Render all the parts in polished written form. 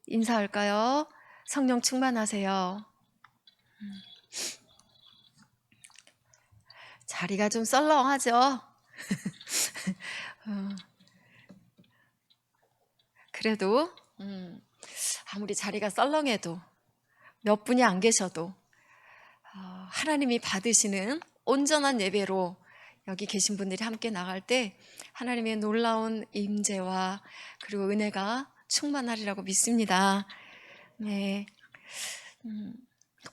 인사할까요? 성령 충만하세요. 자리가 좀 썰렁하죠? 그래도 아무리 자리가 썰렁해도 몇 분이 안 계셔도 하나님이 받으시는 온전한 예배로 여기 계신 분들이 함께 나갈 때 하나님의 놀라운 임재와 그리고 은혜가 충만하리라고 믿습니다. 네.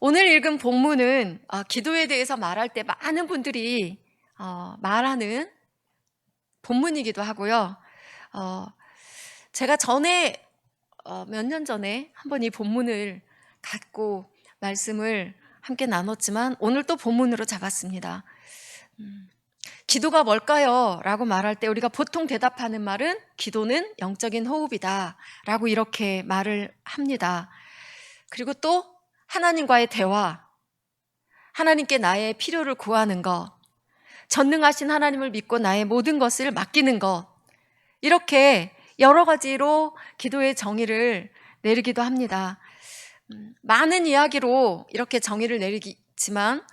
오늘 읽은 본문은 기도에 대해서 말할 때 많은 분들이 말하는 본문이기도 하고요. 제가 전에 몇 년 전에 한번 이 본문을 갖고 말씀을 함께 나눴지만 오늘 또 본문으로 잡았습니다. 기도가 뭘까요? 라고 말할 때 우리가 보통 대답하는 말은 기도는 영적인 호흡이다 라고 이렇게 말을 합니다. 그리고 또 하나님과의 대화, 하나님께 나의 필요를 구하는 것, 전능하신 하나님을 믿고 나의 모든 것을 맡기는 것, 이렇게 여러 가지로 기도의 정의를 내리기도 합니다. 많은 이야기로 이렇게 정의를 내리지만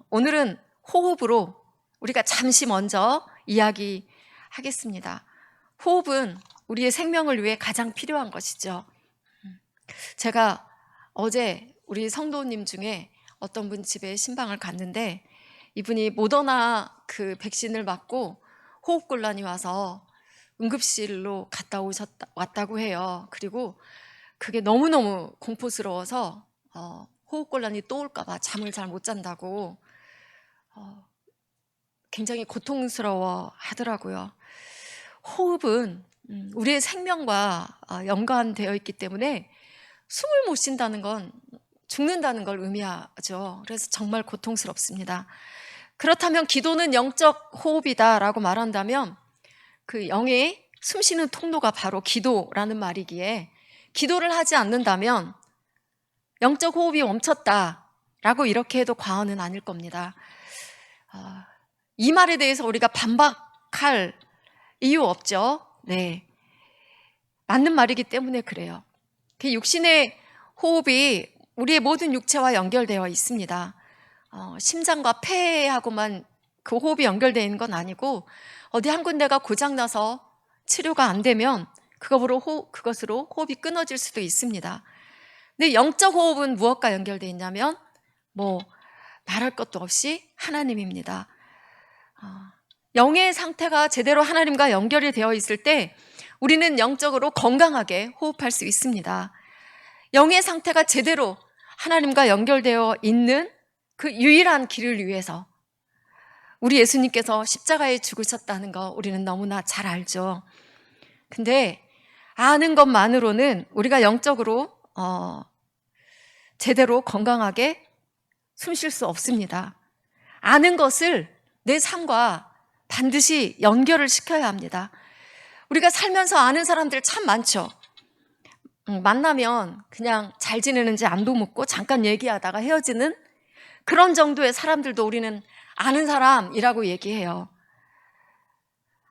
오늘은 호흡으로 우리가 잠시 먼저 이야기하겠습니다. 호흡은 우리의 생명을 위해 가장 필요한 것이죠. 제가 어제 우리 성도님 중에 어떤 분 집에 신방을 갔는데 이분이 모더나 그 백신을 맞고 호흡곤란이 와서 응급실로 갔다 왔다고 해요. 그리고 그게 너무너무 공포스러워서 호흡곤란이 또 올까봐 잠을 잘 못 잔다고 굉장히 고통스러워 하더라고요. 호흡은 우리의 생명과 연관되어 있기 때문에 숨을 못 쉰다는 건 죽는다는 걸 의미하죠. 그래서 정말 고통스럽습니다. 그렇다면 기도는 영적 호흡이다라고 말한다면 그 영의 숨쉬는 통로가 바로 기도라는 말이기에 기도를 하지 않는다면 영적 호흡이 멈췄다라고 이렇게 해도 과언은 아닐 겁니다. 이 말에 대해서 우리가 반박할 이유 없죠. 네, 맞는 말이기 때문에 그래요. 그 육신의 호흡이 우리의 모든 육체와 연결되어 있습니다. 심장과 폐하고만 그 호흡이 연결되어 있는 건 아니고 어디 한 군데가 고장나서 치료가 안 되면 그것으로 호흡이 끊어질 수도 있습니다. 근데 영적 호흡은 무엇과 연결되어 있냐면 말할 것도 없이 하나님입니다. 영의 상태가 제대로 하나님과 연결이 되어 있을 때 우리는 영적으로 건강하게 호흡할 수 있습니다. 영의 상태가 제대로 하나님과 연결되어 있는 그 유일한 길을 위해서 우리 예수님께서 십자가에 죽으셨다는 거 우리는 너무나 잘 알죠. 근데 아는 것만으로는 우리가 영적으로 제대로 건강하게 숨 쉴 수 없습니다. 아는 것을 내 삶과 반드시 연결을 시켜야 합니다. 우리가 살면서 아는 사람들 참 많죠. 만나면 그냥 잘 지내는지 안부 묻고 잠깐 얘기하다가 헤어지는 그런 정도의 사람들도 우리는 아는 사람이라고 얘기해요.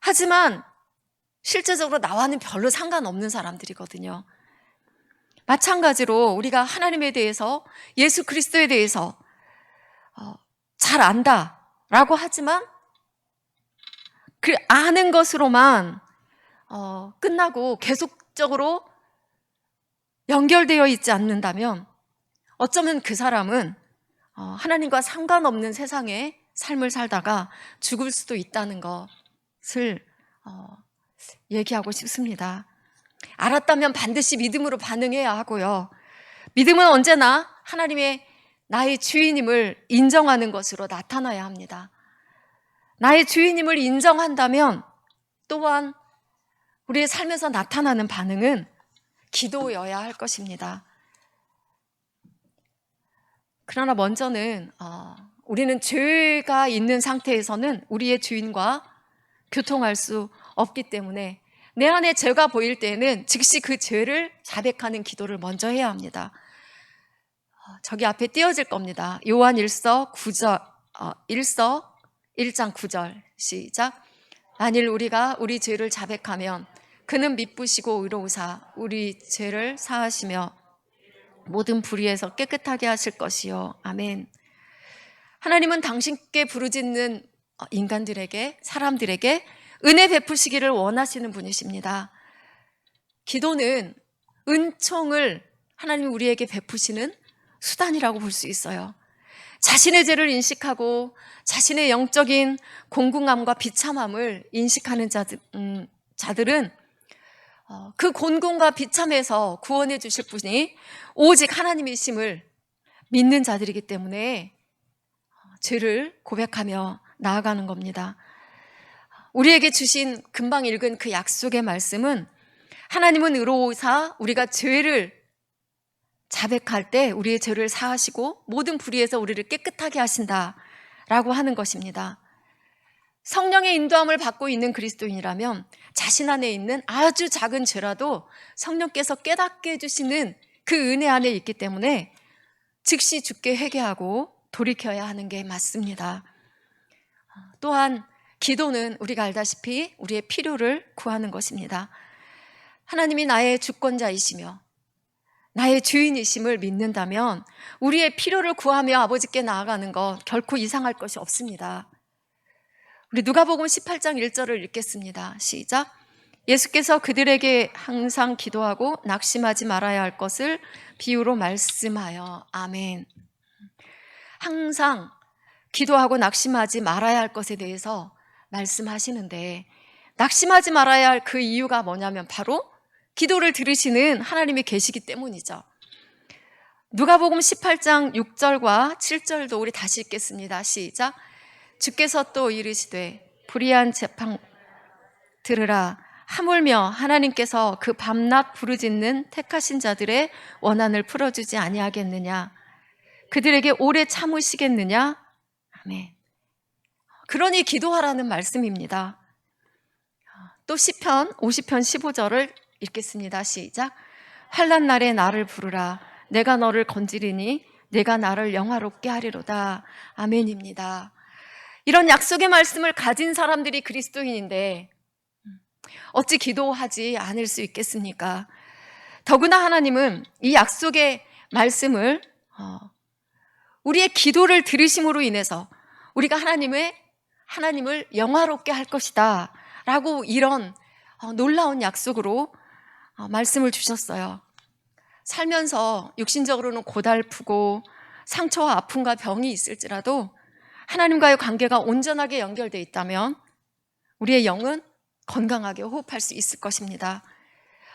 하지만 실제적으로 나와는 별로 상관없는 사람들이거든요. 마찬가지로 우리가 하나님에 대해서, 예수 그리스도에 대해서 잘 안다라고 하지만 그 아는 것으로만 끝나고 계속적으로 연결되어 있지 않는다면 어쩌면 그 사람은 하나님과 상관없는 세상의 삶을 살다가 죽을 수도 있다는 것을 얘기하고 싶습니다. 알았다면 반드시 믿음으로 반응해야 하고요. 믿음은 언제나 하나님의 나의 주인임을 인정하는 것으로 나타나야 합니다. 나의 주인임을 인정한다면 또한 우리의 삶에서 나타나는 반응은 기도여야 할 것입니다. 그러나 먼저는 우리는 죄가 있는 상태에서는 우리의 주인과 교통할 수 없기 때문에 내 안에 죄가 보일 때에는 즉시 그 죄를 자백하는 기도를 먼저 해야 합니다. 저기 앞에 띄어질 겁니다. 요한 1서 1장 9절 시작. 만일 우리가 우리 죄를 자백하면 그는 미쁘시고 의로우사 우리 죄를 사하시며 모든 불의에서 깨끗하게 하실 것이요. 아멘. 하나님은 당신께 부르짖는 인간들에게, 사람들에게 은혜 베푸시기를 원하시는 분이십니다. 기도는 은총을 하나님이 우리에게 베푸시는 수단이라고 볼 수 있어요. 자신의 죄를 인식하고 자신의 영적인 공공함과 비참함을 인식하는 자들은 그 곤궁과 비참에서 구원해 주실 분이 오직 하나님이심을 믿는 자들이기 때문에 죄를 고백하며 나아가는 겁니다. 우리에게 주신 금방 읽은 그 약속의 말씀은 하나님은 의로우사 우리가 죄를 자백할 때 우리의 죄를 사하시고 모든 불의에서 우리를 깨끗하게 하신다라고 하는 것입니다. 성령의 인도함을 받고 있는 그리스도인이라면 자신 안에 있는 아주 작은 죄라도 성령께서 깨닫게 해주시는 그 은혜 안에 있기 때문에 즉시 주께 회개하고 돌이켜야 하는 게 맞습니다. 또한 기도는 우리가 알다시피 우리의 필요를 구하는 것입니다. 하나님이 나의 주권자이시며 나의 주인이심을 믿는다면 우리의 필요를 구하며 아버지께 나아가는 것 결코 이상할 것이 없습니다. 우리 누가복음 18장 1절을 읽겠습니다. 시작. 예수께서 그들에게 항상 기도하고 낙심하지 말아야 할 것을 비유로 말씀하여. 아멘. 항상 기도하고 낙심하지 말아야 할 것에 대해서 말씀하시는데 낙심하지 말아야 할 그 이유가 뭐냐면 바로 기도를 들으시는 하나님이 계시기 때문이죠. 누가복음 18장 6절과 7절도 우리 다시 읽겠습니다. 시작. 주께서 또 이르시되 불의한 재판 들으라. 하물며 하나님께서 그 밤낮 부르짖는 택하신 자들의 원한을 풀어주지 아니하겠느냐. 그들에게 오래 참으시겠느냐. 아멘. 그러니 기도하라는 말씀입니다. 또 시편 50편 15절을 읽겠습니다. 시작. 환난 날에 나를 부르라. 내가 너를 건지리니 내가 나를 영화롭게 하리로다. 아멘입니다. 이런 약속의 말씀을 가진 사람들이 그리스도인인데 어찌 기도하지 않을 수 있겠습니까? 더구나 하나님은 이 약속의 말씀을 우리의 기도를 들으심으로 인해서 우리가 하나님을 영화롭게 할 것이다 라고 이런 놀라운 약속으로 말씀을 주셨어요. 살면서 육신적으로는 고달프고 상처와 아픔과 병이 있을지라도 하나님과의 관계가 온전하게 연결되어 있다면 우리의 영은 건강하게 호흡할 수 있을 것입니다.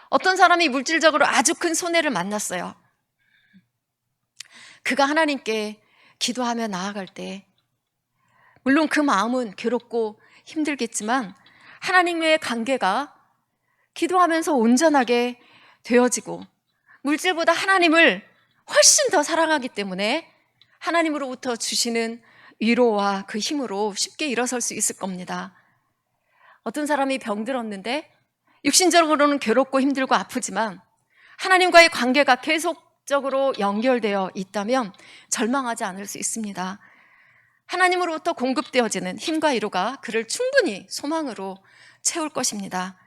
어떤 사람이 물질적으로 아주 큰 손해를 만났어요. 그가 하나님께 기도하며 나아갈 때 물론 그 마음은 괴롭고 힘들겠지만 하나님과의 관계가 기도하면서 온전하게 되어지고 물질보다 하나님을 훨씬 더 사랑하기 때문에 하나님으로부터 주시는 위로와 그 힘으로 쉽게 일어설 수 있을 겁니다. 어떤 사람이 병들었는데 육신적으로는 괴롭고 힘들고 아프지만 하나님과의 관계가 계속적으로 연결되어 있다면 절망하지 않을 수 있습니다. 하나님으로부터 공급되어지는 힘과 위로가 그를 충분히 소망으로 채울 것입니다.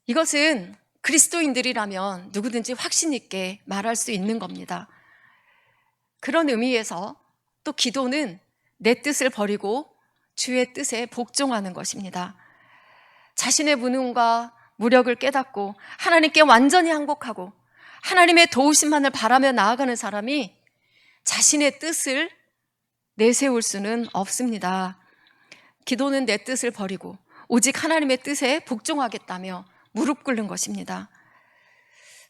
이것은 그리스도인들이라면 누구든지 확신 있게 말할 수 있는 겁니다. 그런 의미에서 또 기도는 내 뜻을 버리고 주의 뜻에 복종하는 것입니다. 자신의 무능과 무력을 깨닫고 하나님께 완전히 항복하고 하나님의 도우심만을 바라며 나아가는 사람이 자신의 뜻을 내세울 수는 없습니다. 기도는 내 뜻을 버리고 오직 하나님의 뜻에 복종하겠다며 무릎 꿇는 것입니다.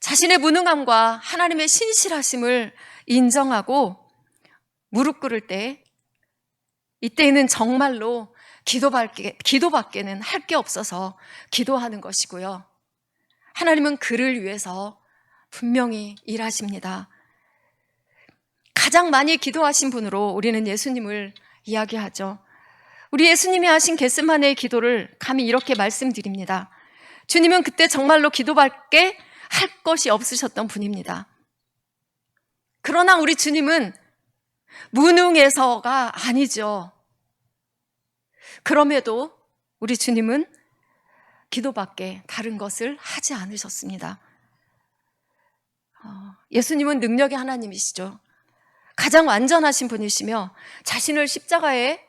자신의 무능함과 하나님의 신실하심을 인정하고 무릎 꿇을 때 이때에는 정말로 기도밖에는 할 게 없어서 기도하는 것이고요. 하나님은 그를 위해서 분명히 일하십니다. 가장 많이 기도하신 분으로 우리는 예수님을 이야기하죠. 우리 예수님이 하신 겟세마네의 기도를 감히 이렇게 말씀드립니다. 주님은 그때 정말로 기도밖에 할 것이 없으셨던 분입니다. 그러나 우리 주님은 무능해서가 아니죠. 그럼에도 우리 주님은 기도밖에 다른 것을 하지 않으셨습니다. 예수님은 능력의 하나님이시죠. 가장 완전하신 분이시며 자신을 십자가에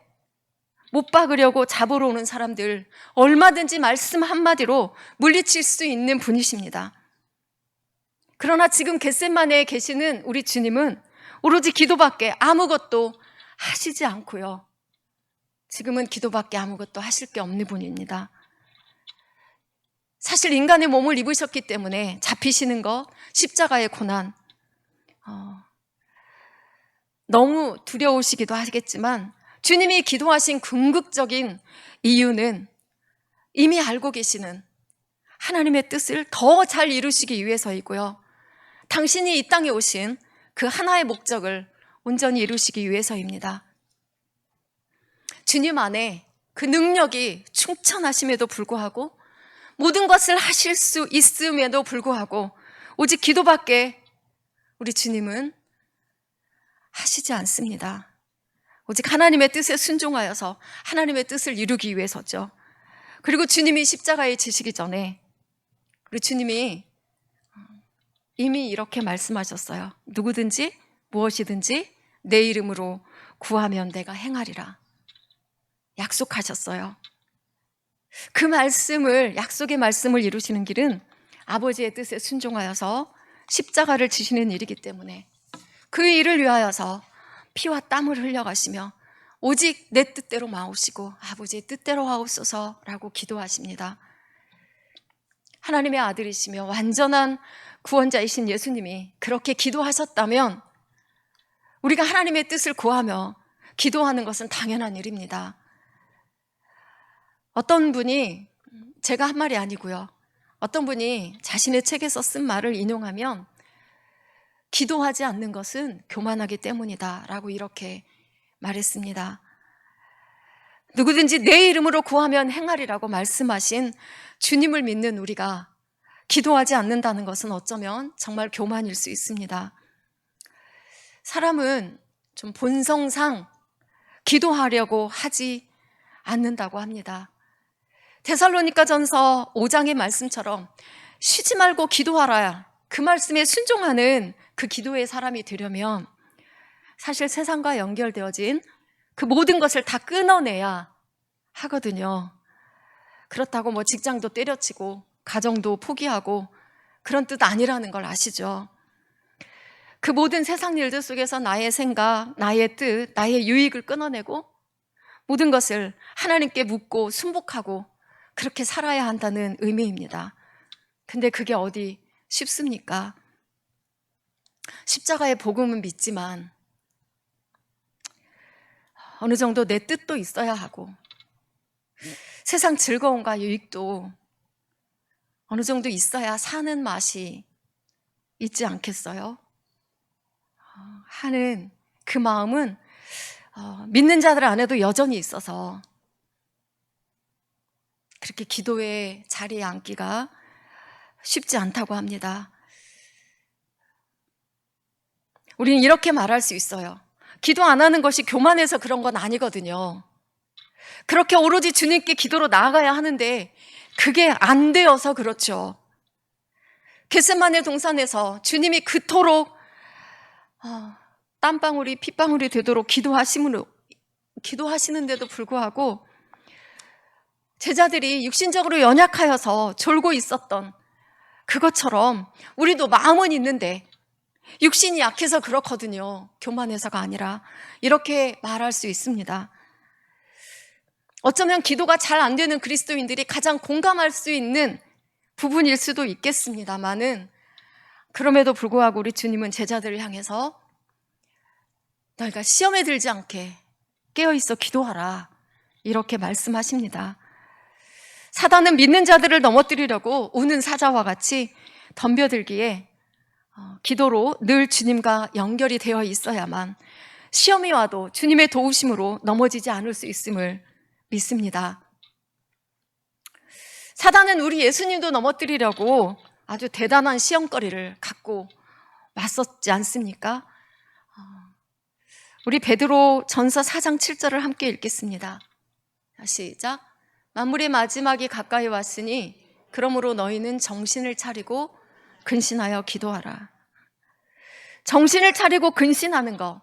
못 박으려고 잡으러 오는 사람들 얼마든지 말씀 한마디로 물리칠 수 있는 분이십니다. 그러나 지금 겟세마네에 계시는 우리 주님은 오로지 기도밖에 아무것도 하시지 않고요. 지금은 기도밖에 아무것도 하실 게 없는 분입니다. 사실 인간의 몸을 입으셨기 때문에 잡히시는 것, 십자가의 고난, 너무 두려우시기도 하겠지만 주님이 기도하신 궁극적인 이유는 이미 알고 계시는 하나님의 뜻을 더 잘 이루시기 위해서이고요. 당신이 이 땅에 오신 그 하나의 목적을 온전히 이루시기 위해서입니다. 주님 안에 그 능력이 충천하심에도 불구하고 모든 것을 하실 수 있음에도 불구하고 오직 기도밖에 우리 주님은 하시지 않습니다. 오직 하나님의 뜻에 순종하여서 하나님의 뜻을 이루기 위해서죠. 그리고 주님이 십자가에 지시기 전에 우리 주님이 이미 이렇게 말씀하셨어요. 누구든지 무엇이든지 내 이름으로 구하면 내가 행하리라. 약속하셨어요. 그 말씀을, 약속의 말씀을 이루시는 길은 아버지의 뜻에 순종하여서 십자가를 지시는 일이기 때문에 그 일을 위하여서 피와 땀을 흘려가시며 오직 내 뜻대로 마오시고 아버지의 뜻대로 하옵소서라고 기도하십니다. 하나님의 아들이시며 완전한 구원자이신 예수님이 그렇게 기도하셨다면 우리가 하나님의 뜻을 구하며 기도하는 것은 당연한 일입니다. 어떤 분이, 제가 한 말이 아니고요, 어떤 분이 자신의 책에서 쓴 말을 인용하면 기도하지 않는 것은 교만하기 때문이다 라고 이렇게 말했습니다. 누구든지 내 이름으로 구하면 행하리라고 말씀하신 주님을 믿는 우리가 기도하지 않는다는 것은 어쩌면 정말 교만일 수 있습니다. 사람은 좀 본성상 기도하려고 하지 않는다고 합니다. 데살로니가전서 5장의 말씀처럼 쉬지 말고 기도하라, 그 말씀에 순종하는 그 기도의 사람이 되려면 사실 세상과 연결되어진 그 모든 것을 다 끊어내야 하거든요. 그렇다고 뭐 직장도 때려치고 가정도 포기하고 그런 뜻 아니라는 걸 아시죠? 그 모든 세상 일들 속에서 나의 생각, 나의 뜻, 나의 유익을 끊어내고 모든 것을 하나님께 묻고 순복하고 그렇게 살아야 한다는 의미입니다. 근데 그게 어디 쉽습니까? 십자가의 복음은 믿지만 어느 정도 내 뜻도 있어야 하고 세상 즐거움과 유익도 어느 정도 있어야 사는 맛이 있지 않겠어요? 하는 그 마음은 믿는 자들 안에도 여전히 있어서 그렇게 기도의 자리에 앉기가 쉽지 않다고 합니다. 우리는 이렇게 말할 수 있어요. 기도 안 하는 것이 교만해서 그런 건 아니거든요. 그렇게 오로지 주님께 기도로 나아가야 하는데 그게 안 되어서 그렇죠. 겟세마네 동산에서 주님이 그토록 땀방울이 핏방울이 되도록 기도하시는데도 불구하고 제자들이 육신적으로 연약하여서 졸고 있었던 그것처럼 우리도 마음은 있는데 육신이 약해서 그렇거든요. 교만해서가 아니라 이렇게 말할 수 있습니다. 어쩌면 기도가 잘 안 되는 그리스도인들이 가장 공감할 수 있는 부분일 수도 있겠습니다만은 그럼에도 불구하고 우리 주님은 제자들을 향해서 너희가 시험에 들지 않게 깨어있어 기도하라 이렇게 말씀하십니다. 사단은 믿는 자들을 넘어뜨리려고 우는 사자와 같이 덤벼들기에 기도로 늘 주님과 연결이 되어 있어야만 시험이 와도 주님의 도우심으로 넘어지지 않을 수 있음을 믿습니다. 사단은 우리 예수님도 넘어뜨리려고 아주 대단한 시험거리를 갖고 왔었지 않습니까? 우리 베드로 전서 4장 7절을 함께 읽겠습니다. 시작. 만물의 마지막이 가까이 왔으니 그러므로 너희는 정신을 차리고 근신하여 기도하라. 정신을 차리고 근신하는 거,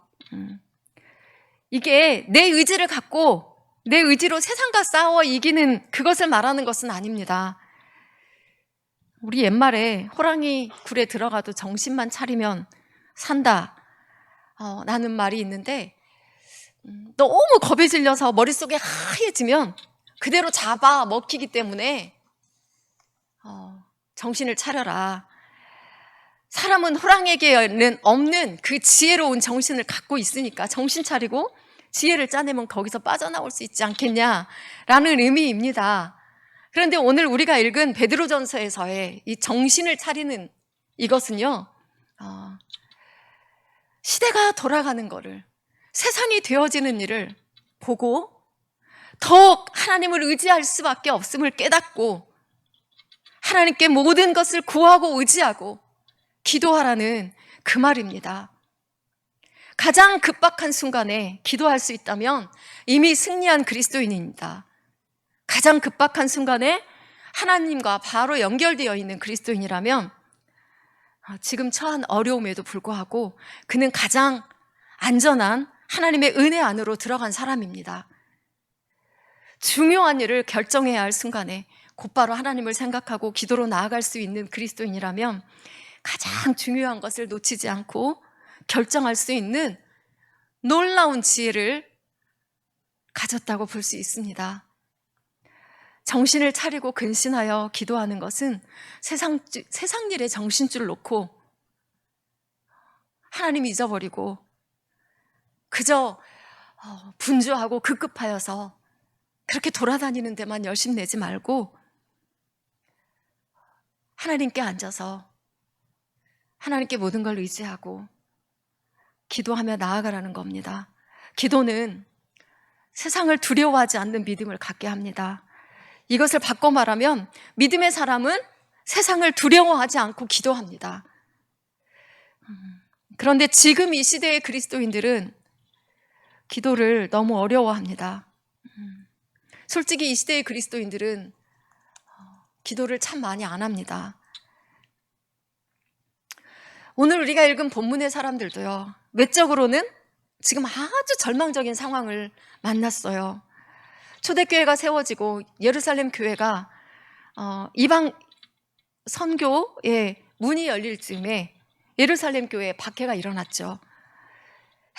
이게 내 의지를 갖고 내 의지로 세상과 싸워 이기는 그것을 말하는 것은 아닙니다. 우리 옛말에 호랑이 굴에 들어가도 정신만 차리면 산다 라는 말이 있는데, 너무 겁에 질려서 머릿속에 하얘지면 그대로 잡아 먹히기 때문에 정신을 차려라. 사람은 호랑이에게는 없는 그 지혜로운 정신을 갖고 있으니까 정신 차리고 지혜를 짜내면 거기서 빠져나올 수 있지 않겠냐라는 의미입니다. 그런데 오늘 우리가 읽은 베드로전서에서의 이 정신을 차리는 이것은요, 시대가 돌아가는 거를, 세상이 되어지는 일을 보고 더욱 하나님을 의지할 수밖에 없음을 깨닫고 하나님께 모든 것을 구하고 의지하고 기도하라는 그 말입니다. 가장 급박한 순간에 기도할 수 있다면 이미 승리한 그리스도인입니다. 가장 급박한 순간에 하나님과 바로 연결되어 있는 그리스도인이라면 지금 처한 어려움에도 불구하고 그는 가장 안전한 하나님의 은혜 안으로 들어간 사람입니다. 중요한 일을 결정해야 할 순간에 곧바로 하나님을 생각하고 기도로 나아갈 수 있는 그리스도인이라면 가장 중요한 것을 놓치지 않고 결정할 수 있는 놀라운 지혜를 가졌다고 볼 수 있습니다. 정신을 차리고 근신하여 기도하는 것은 세상 일에 정신줄 놓고 하나님 잊어버리고 그저 분주하고 급급하여서 그렇게 돌아다니는 데만 열심 내지 말고 하나님께 앉아서 하나님께 모든 걸 의지하고 기도하며 나아가라는 겁니다. 기도는 세상을 두려워하지 않는 믿음을 갖게 합니다. 이것을 바꿔 말하면 믿음의 사람은 세상을 두려워하지 않고 기도합니다. 그런데 지금 이 시대의 그리스도인들은 기도를 너무 어려워합니다. 솔직히 이 시대의 그리스도인들은 기도를 참 많이 안 합니다. 오늘 우리가 읽은 본문의 사람들도요, 외적으로는 지금 아주 절망적인 상황을 만났어요. 초대교회가 세워지고 예루살렘 교회가 이방 선교의 문이 열릴 즈음에 예루살렘 교회에 박해가 일어났죠.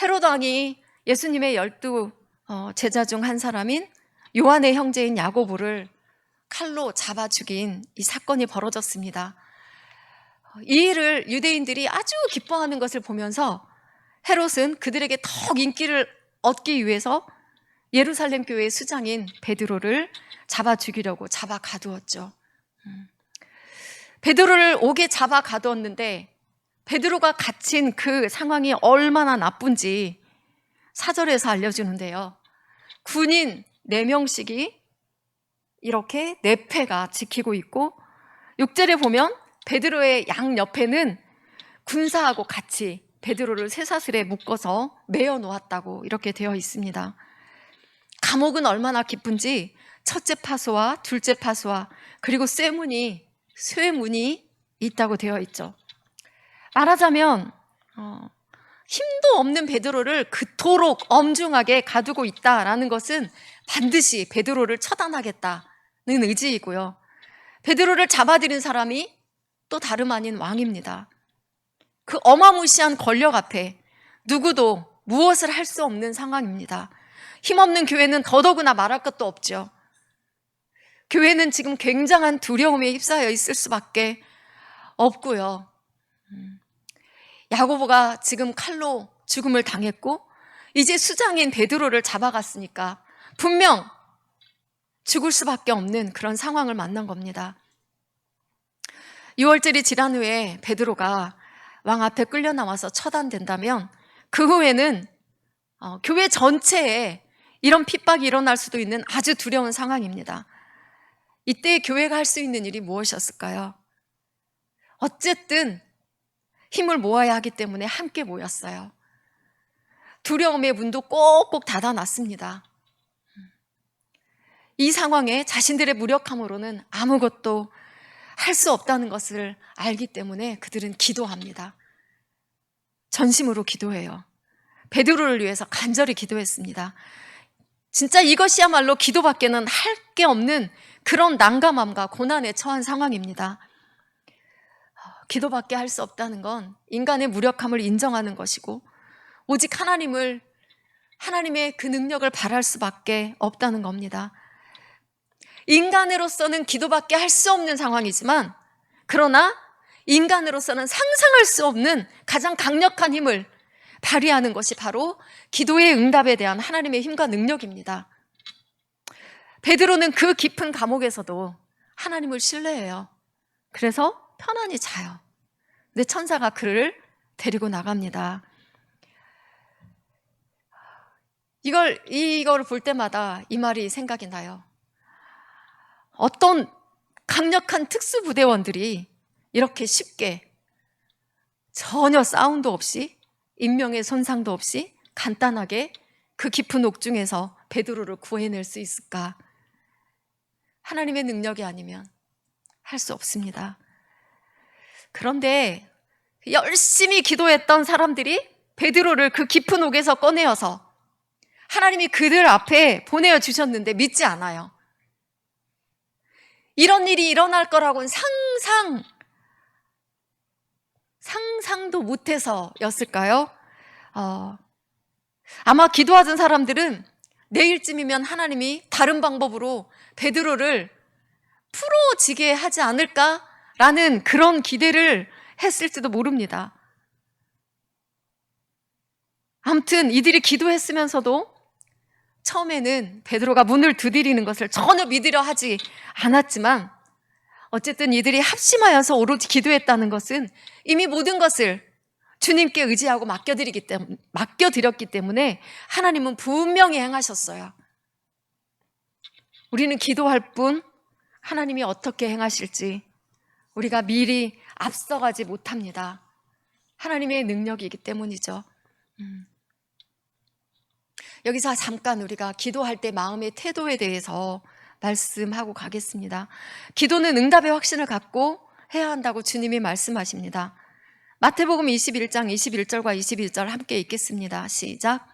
헤롯 왕이 예수님의 12 제자 중 한 사람인 요한의 형제인 야고보를 칼로 잡아 죽인 이 사건이 벌어졌습니다. 이 일을 유대인들이 아주 기뻐하는 것을 보면서 헤롯은 그들에게 더욱 인기를 얻기 위해서 예루살렘 교회의 수장인 베드로를 잡아 죽이려고 잡아 가두었죠. 베드로를 옥에 잡아 가두었는데 베드로가 갇힌 그 상황이 얼마나 나쁜지 4절에서 알려주는데요. 군인 4명씩이 이렇게 4패가 지키고 있고 6절에 보면 베드로의 양옆에는 군사하고 같이 베드로를 쇠사슬에 묶어서 매어 놓았다고 이렇게 되어 있습니다. 감옥은 얼마나 깊은지 첫째 파수와 둘째 파수와 그리고 쇠문이 있다고 되어 있죠. 말하자면 힘도 없는 베드로를 그토록 엄중하게 가두고 있다라는 것은 반드시 베드로를 처단하겠다는 의지이고요. 베드로를 잡아들인 사람이 또 다름 아닌 왕입니다. 그 어마무시한 권력 앞에 누구도 무엇을 할 수 없는 상황입니다. 힘없는 교회는 더더구나 말할 것도 없죠. 교회는 지금 굉장한 두려움에 휩싸여 있을 수밖에 없고요. 야고보가 지금 칼로 죽음을 당했고 이제 수장인 베드로를 잡아갔으니까 분명 죽을 수밖에 없는 그런 상황을 만난 겁니다. 6월절이 지난 후에 베드로가 왕 앞에 끌려 나와서 처단된다면 그 후에는 교회 전체에 이런 핍박이 일어날 수도 있는 아주 두려운 상황입니다. 이때 교회가 할 수 있는 일이 무엇이었을까요? 어쨌든 힘을 모아야 하기 때문에 함께 모였어요. 두려움의 문도 꼭꼭 닫아놨습니다. 이 상황에 자신들의 무력함으로는 아무것도 할 수 없다는 것을 알기 때문에 그들은 기도합니다. 전심으로 기도해요. 베드로를 위해서 간절히 기도했습니다. 진짜 이것이야말로 기도밖에는 할 게 없는 그런 난감함과 고난에 처한 상황입니다. 기도밖에 할 수 없다는 건 인간의 무력함을 인정하는 것이고 오직 하나님의 그 능력을 바랄 수밖에 없다는 겁니다. 인간으로서는 기도밖에 할 수 없는 상황이지만 그러나 인간으로서는 상상할 수 없는 가장 강력한 힘을 발휘하는 것이 바로 기도의 응답에 대한 하나님의 힘과 능력입니다. 베드로는 그 깊은 감옥에서도 하나님을 신뢰해요. 그래서 편안히 자요. 근데 천사가 그를 데리고 나갑니다. 이걸 볼 때마다 이 말이 생각이 나요. 어떤 강력한 특수부대원들이 이렇게 쉽게 전혀 싸움도 없이 인명의 손상도 없이 간단하게 그 깊은 옥중에서 베드로를 구해낼 수 있을까? 하나님의 능력이 아니면 할 수 없습니다. 그런데 열심히 기도했던 사람들이 베드로를 그 깊은 옥에서 꺼내어서 하나님이 그들 앞에 보내어 주셨는데 믿지 않아요. 이런 일이 일어날 거라고는 상상도 못해서였을까요? 아마 기도하던 사람들은 내일쯤이면 하나님이 다른 방법으로 베드로를 풀어지게 하지 않을까라는 그런 기대를 했을지도 모릅니다. 아무튼 이들이 기도했으면서도 처음에는 베드로가 문을 두드리는 것을 전혀 믿으려 하지 않았지만 어쨌든 이들이 합심하여서 오로지 기도했다는 것은 이미 모든 것을 주님께 의지하고 맡겨드렸기 때문에 하나님은 분명히 행하셨어요. 우리는 기도할 뿐 하나님이 어떻게 행하실지 우리가 미리 앞서가지 못합니다. 하나님의 능력이기 때문이죠. 여기서 잠깐 우리가 기도할 때 마음의 태도에 대해서 말씀하고 가겠습니다. 기도는 응답의 확신을 갖고 해야 한다고 주님이 말씀하십니다. 마태복음 21장 21절과 22절 함께 읽겠습니다. 시작.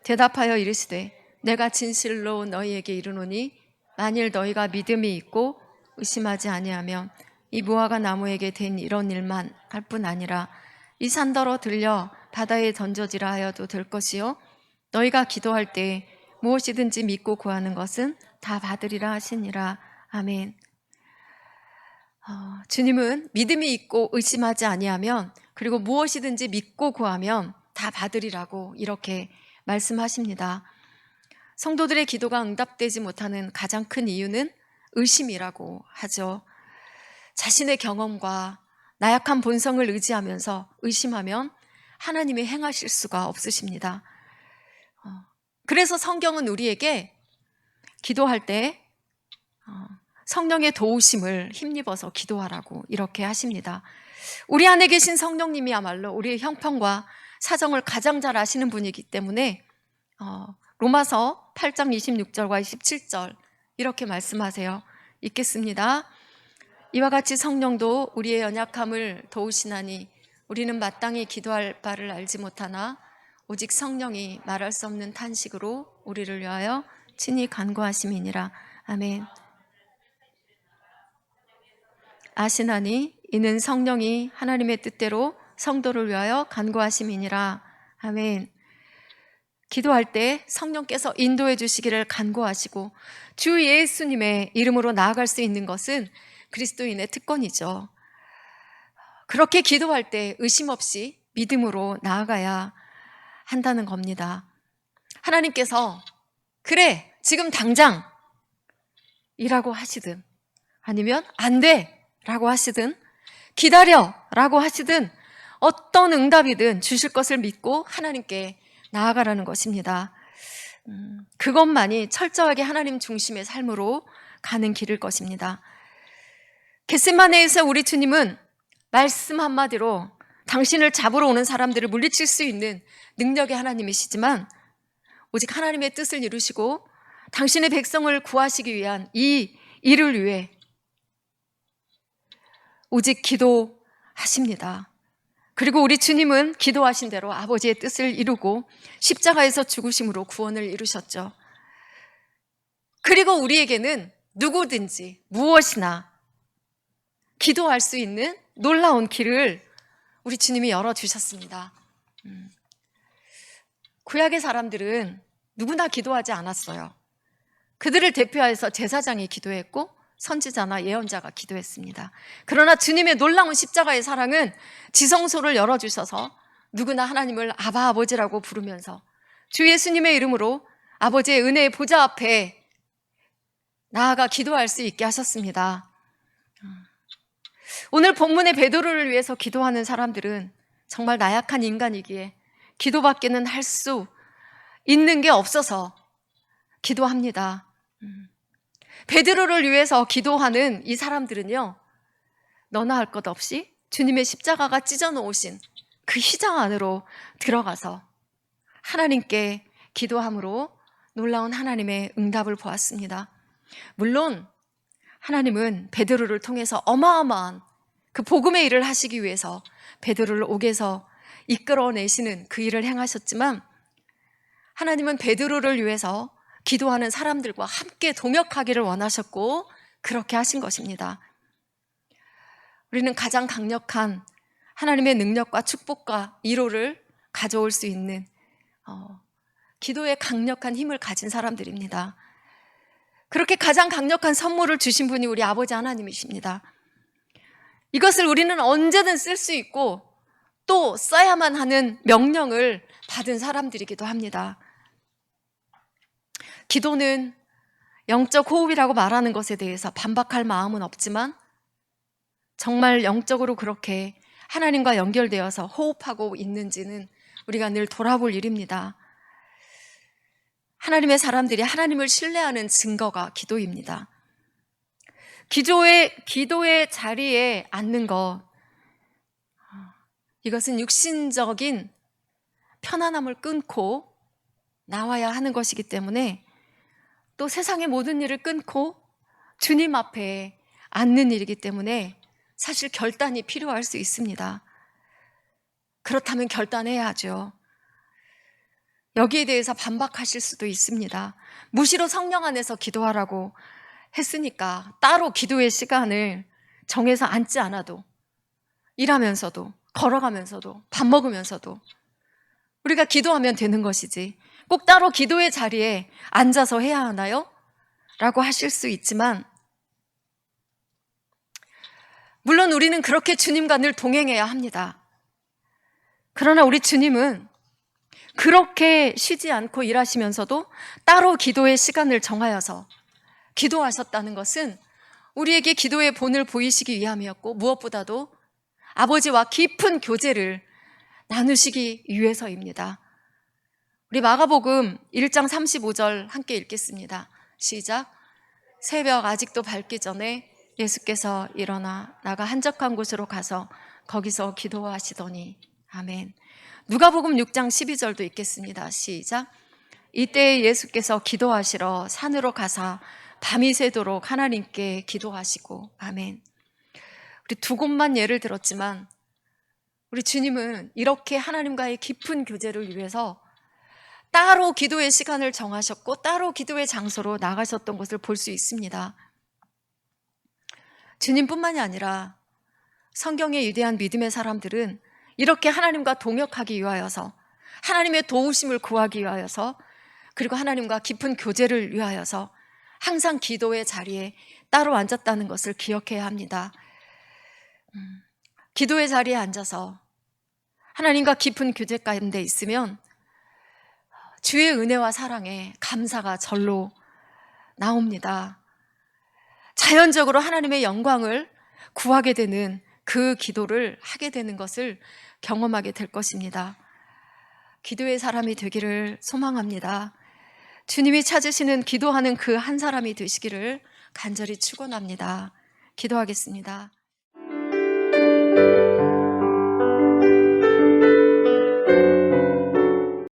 대답하여 이르시되 내가 진실로 너희에게 이르노니 만일 너희가 믿음이 있고 의심하지 아니하면 이 무화과 나무에게 된 이런 일만 할 뿐 아니라 이 산더러 들려 바다에 던져지라 하여도 될 것이요 너희가 기도할 때 무엇이든지 믿고 구하는 것은 다 받으리라 하시니라. 아멘. 주님은 믿음이 있고 의심하지 아니하면 그리고 무엇이든지 믿고 구하면 다 받으리라고 이렇게 말씀하십니다. 성도들의 기도가 응답되지 못하는 가장 큰 이유는 의심이라고 하죠. 자신의 경험과 나약한 본성을 의지하면서 의심하면 하나님이 행하실 수가 없으십니다. 그래서 성경은 우리에게 기도할 때 성령의 도우심을 힘입어서 기도하라고 이렇게 하십니다. 우리 안에 계신 성령님이야말로 우리의 형편과 사정을 가장 잘 아시는 분이기 때문에 로마서 8장 26절과 27절 이렇게 말씀하세요. 읽겠습니다. 이와 같이 성령도 우리의 연약함을 도우시나니 우리는 마땅히 기도할 바를 알지 못하나 오직 성령이 말할 수 없는 탄식으로 우리를 위하여 친히 간구하심이니라. 아멘. 아시나니 이는 성령이 하나님의 뜻대로 성도를 위하여 간구하심이니라. 아멘. 기도할 때 성령께서 인도해 주시기를 간구하시고 주 예수님의 이름으로 나아갈 수 있는 것은 그리스도인의 특권이죠. 그렇게 기도할 때 의심 없이 믿음으로 나아가야 한다는 겁니다. 하나님께서 그래 지금 당장 이라고 하시든 아니면 안 돼 라고 하시든 기다려 라고 하시든 어떤 응답이든 주실 것을 믿고 하나님께 나아가라는 것입니다. 그것만이 철저하게 하나님 중심의 삶으로 가는 길일 것입니다. 겟세마네에서 우리 주님은 말씀 한마디로 당신을 잡으러 오는 사람들을 물리칠 수 있는 능력의 하나님이시지만 오직 하나님의 뜻을 이루시고 당신의 백성을 구하시기 위한 이 일을 위해 오직 기도하십니다. 그리고 우리 주님은 기도하신 대로 아버지의 뜻을 이루고 십자가에서 죽으심으로 구원을 이루셨죠. 그리고 우리에게는 누구든지 무엇이나 기도할 수 있는 놀라운 길을 우리 주님이 열어주셨습니다. 구약의 사람들은 누구나 기도하지 않았어요. 그들을 대표해서 제사장이 기도했고 선지자나 예언자가 기도했습니다. 그러나 주님의 놀라운 십자가의 사랑은 지성소를 열어주셔서 누구나 하나님을 아바 아버지라고 부르면서 주 예수님의 이름으로 아버지의 은혜의 보좌 앞에 나아가 기도할 수 있게 하셨습니다. 오늘 본문의 베드로를 위해서 기도하는 사람들은 정말 나약한 인간이기에 기도밖에는 할 수 있는 게 없어서 기도합니다. 베드로를 위해서 기도하는 이 사람들은요, 너나 할 것 없이 주님의 십자가가 찢어 놓으신 그 휘장 안으로 들어가서 하나님께 기도함으로 놀라운 하나님의 응답을 보았습니다. 물론 하나님은 베드로를 통해서 어마어마한 그 복음의 일을 하시기 위해서 베드로를 옥에서 이끌어내시는 그 일을 행하셨지만 하나님은 베드로를 위해서 기도하는 사람들과 함께 동역하기를 원하셨고 그렇게 하신 것입니다. 우리는 가장 강력한 하나님의 능력과 축복과 위로를 가져올 수 있는 기도의 강력한 힘을 가진 사람들입니다. 그렇게 가장 강력한 선물을 주신 분이 우리 아버지 하나님이십니다. 이것을 우리는 언제든 쓸 수 있고 또 써야만 하는 명령을 받은 사람들이기도 합니다. 기도는 영적 호흡이라고 말하는 것에 대해서 반박할 마음은 없지만 정말 영적으로 그렇게 하나님과 연결되어서 호흡하고 있는지는 우리가 늘 돌아볼 일입니다. 하나님의 사람들이 하나님을 신뢰하는 증거가 기도입니다. 기도의 자리에 앉는 것, 이것은 육신적인 편안함을 끊고 나와야 하는 것이기 때문에 또 세상의 모든 일을 끊고 주님 앞에 앉는 일이기 때문에 사실 결단이 필요할 수 있습니다. 그렇다면 결단해야죠. 여기에 대해서 반박하실 수도 있습니다. 무시로 성령 안에서 기도하라고 했으니까 따로 기도의 시간을 정해서 앉지 않아도 일하면서도 걸어가면서도 밥 먹으면서도 우리가 기도하면 되는 것이지 꼭 따로 기도의 자리에 앉아서 해야 하나요? 라고 하실 수 있지만 물론 우리는 그렇게 주님과 늘 동행해야 합니다. 그러나 우리 주님은 그렇게 쉬지 않고 일하시면서도 따로 기도의 시간을 정하여서 기도하셨다는 것은 우리에게 기도의 본을 보이시기 위함이었고 무엇보다도 아버지와 깊은 교제를 나누시기 위해서입니다. 우리 마가복음 1장 35절 함께 읽겠습니다. 시작. 새벽 아직도 밝기 전에 예수께서 일어나 나가 한적한 곳으로 가서 거기서 기도하시더니 아멘. 누가복음 6장 12절도 읽겠습니다. 시작. 이때 예수께서 기도하시러 산으로 가사 밤이 새도록 하나님께 기도하시고 아멘. 우리 두 곳만 예를 들었지만 우리 주님은 이렇게 하나님과의 깊은 교제를 위해서 따로 기도의 시간을 정하셨고 따로 기도의 장소로 나가셨던 것을 볼 수 있습니다. 주님뿐만이 아니라 성경의 위대한 믿음의 사람들은 이렇게 하나님과 동역하기 위하여서 하나님의 도우심을 구하기 위하여서 그리고 하나님과 깊은 교제를 위하여서 항상 기도의 자리에 따로 앉았다는 것을 기억해야 합니다. 기도의 자리에 앉아서 하나님과 깊은 교제 가운데 있으면 주의 은혜와 사랑에 감사가 절로 나옵니다. 자연적으로 하나님의 영광을 구하게 되는 그 기도를 하게 되는 것을 경험하게 될 것입니다. 기도의 사람이 되기를 소망합니다. 주님이 찾으시는 기도하는 그 한 사람이 되시기를 간절히 축원합니다. 기도하겠습니다.